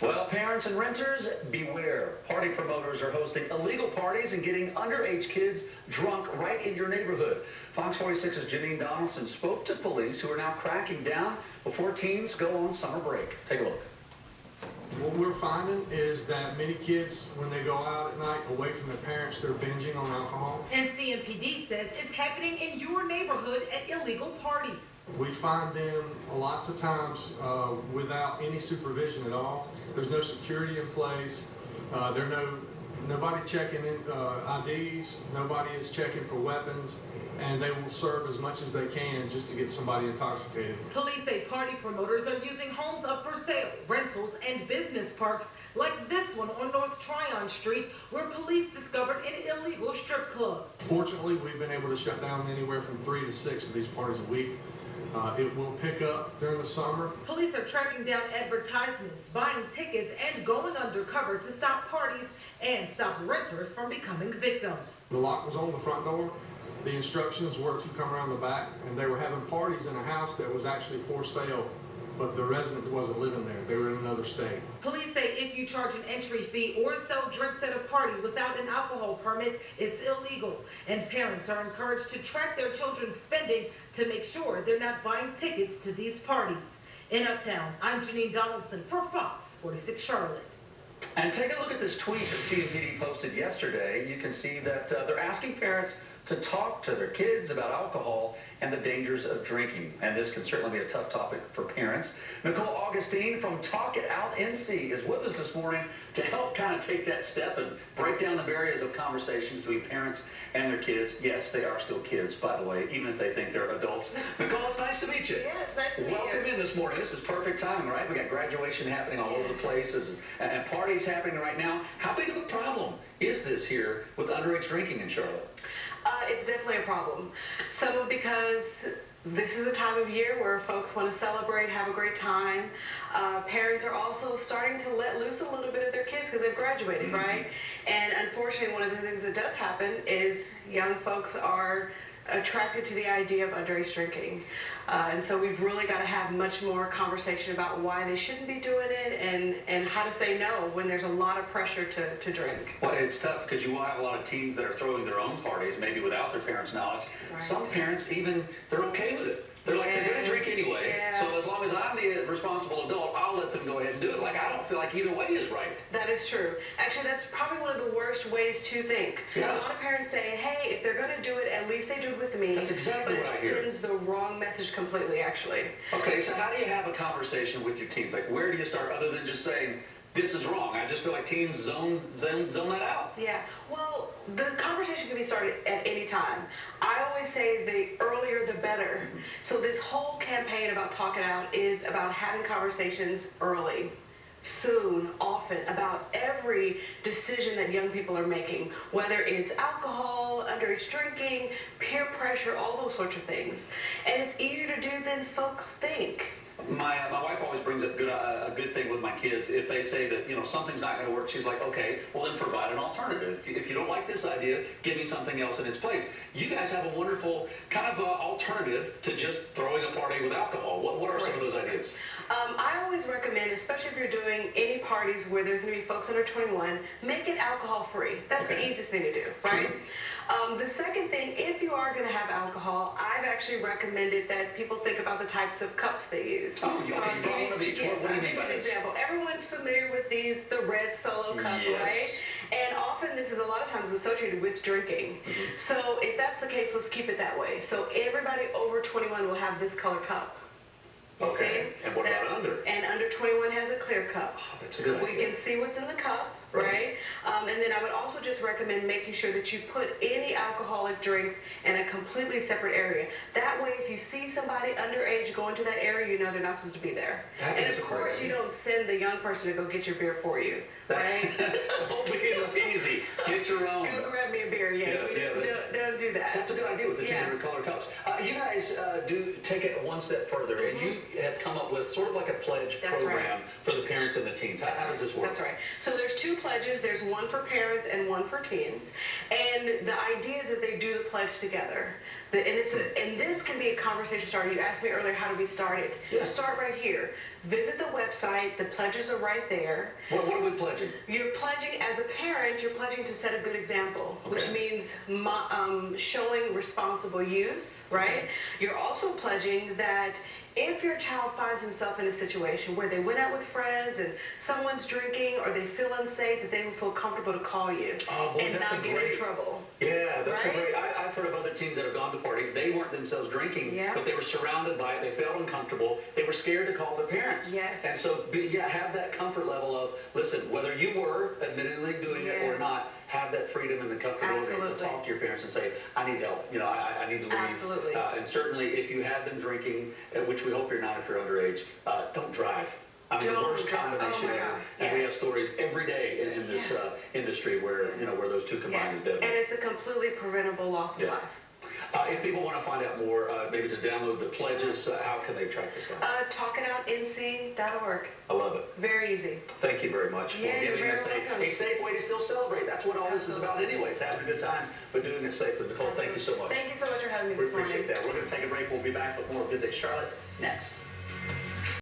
Well, parents and renters, beware. Party promoters are hosting illegal parties and getting underage kids drunk right in your neighborhood. Fox 46's Janine Donaldson spoke to police who are now cracking down before teens go on summer break. Take a look. What we're finding is that many kids, when they go out at night away from their parents, they're binging on alcohol. And CMPD says it's happening in your neighborhood at illegal parties. We find them lots of times without any supervision at all. There's no security in place. Nobody checking in IDs. Nobody is checking for weapons. And they will serve as much as they can just to get somebody intoxicated. Police say party promoters are using homes up for sale, rentals, and business parks like this one on North Tryon Street, where police discovered an illegal strip club. Fortunately, we've been able to shut down anywhere from 3 to 6 of these parties a week. It will pick up during the summer. Police are tracking down advertisements, buying tickets, and going undercover to stop parties and stop renters from becoming victims. The lock was on the front door. The instructions were to come around the back, and they were having parties in a house that was actually for sale, but the resident wasn't living there. They were in another state. Police say if you charge an entry fee or sell drinks at a party without an alcohol permit, it's illegal. And parents are encouraged to track their children's spending to make sure they're not buying tickets to these parties. In Uptown, I'm Janine Donaldson for Fox 46 Charlotte. And take a look at this tweet that CMPD posted yesterday. You can see that they're asking parents to talk to their kids about alcohol and the dangers of drinking. And this can certainly be a tough topic for parents. Nicole Augustine from Talk It Out NC is with us this morning to help kind of take that step and break down the barriers of conversation between parents and their kids. Yes, they are still kids, by the way, even if they think they're adults. Nicole, it's nice to meet you. Yes, nice to meet you. Welcome in this morning. This is perfect timing, right? We got graduation happening all over the places and parties happening right now. How big of a problem is this here with underage drinking in Charlotte? It's definitely a problem. Some because this is the time of year where folks want to celebrate, have a great time. Parents are also starting to let loose a little bit of their kids because they've graduated, right? And unfortunately, one of the things that does happen is young folks are attracted to the idea of underage drinking. And so we've really got to have much more conversation about why they shouldn't be doing it and how to say no when there's a lot of pressure to drink. Well, it's tough because you will have a lot of teens that are throwing their own parties, maybe without their parents' knowledge. Right. Some parents even, they're okay with it. They're like, they're going to drink anyway, so as long as I'm the responsible adult, I'll let them go ahead and do it. Like, I don't feel like either way is right. That is true. Actually, that's probably one of the worst ways to think. Yeah. A lot of parents say, hey, if they're going to do it, at least they do it with me. That's exactly what I hear. But it sends the wrong message completely, actually. Okay, so how do you have a conversation with your teens? Like, where do you start other than just saying, this is wrong? I just feel like teens zone that out. Yeah, well, the conversation can be started at any time. I always say the earlier the better. So this whole campaign about Talk It Out is about having conversations early, soon, often, about every decision that young people are making, whether it's alcohol, underage drinking, peer pressure, all those sorts of things. And it's easier to do than folks think. My wife always brings up a good thing with my kids. If they say that, you know, something's not going to work, she's like, okay, well then provide an alternative. If you don't like this idea, give me something else in its place. You guys have a wonderful kind of alternative to just throwing a party with alcohol. What are some of those ideas? I always recommend, especially if you're doing any parties where there's going to be folks under 21, make it alcohol free. That's the easiest thing to do, right? The second thing, if you are going to have alcohol, I've actually recommended that people think about the types of cups they use. Oh, okay, you got one of each. Yes, what do you mean by an this? example. Everyone's familiar with the red Solo cup, right? And often this is a lot of times associated with drinking. So if that's the case, let's keep it that way. So everybody over 21 will have this color cup. Okay, and what about under? And under 21 has a clear cup. Oh, that's a good idea. We can see what's in the cup, right? And then I would also just recommend making sure that you put any alcoholic drinks in a completely separate area. That way, if you see somebody underage go into that area, you know they're not supposed to be there. And of course, you don't send the young person to go get your beer for you, right? Don't be easy. Get your own. Go grab me a beer, don't do that. That's a good idea with the two different color cups. You guys do take it one step further, and you have come up with sort of like a pledge program for the parents and the teens. How does this work? That's right. So there's two pledges. There's one for parents and one for teens. And the idea is that they do the pledge together. And this can be a conversation starter. You asked me earlier, how do we start it? Yeah. Start right here. Visit the website. The pledges are right there. What are we pledging? You're pledging, as a parent, you're pledging to set a good example, which Okay. means showing responsible use, right? You're also pledging that if your child finds himself in a situation where they went out with friends and someone's drinking or they feel unsafe, that they will feel comfortable to call you Oh, boy, and that's not a get great- in trouble. Yeah, that's Right? a great. I've heard of other teens that have gone to parties. They weren't themselves drinking, Yeah. but they were surrounded by it. They felt uncomfortable. They were scared to call their parents. Yes. And so, have that comfort level of, listen, whether you were admittedly doing it or Yes. not, have that freedom and the comfortability Absolutely. to talk to your parents and say, I need help. I need to leave. Absolutely. And certainly, if you have been drinking, which we hope you're not if you're underage, don't drive. I mean, the Don't worst drive. combination Oh my ever. God. And we Yeah. have stories every day in this Yeah. industry where where those two combined is deadly. And it's a completely preventable loss of Yeah. life. If people want to find out more, maybe to download the pledges, how can they track this down? Talkitoutinc.org. I love it. Very easy. Thank you very much for Yeah, you're giving us very welcome. a safe way to still celebrate. That's what all this is about anyways, having a good time, but doing it safely. Nicole, thank you so much. Thank you so much for having me We this morning. appreciate that. We're going to take a break. We'll be back with more of Good Day Charlotte next.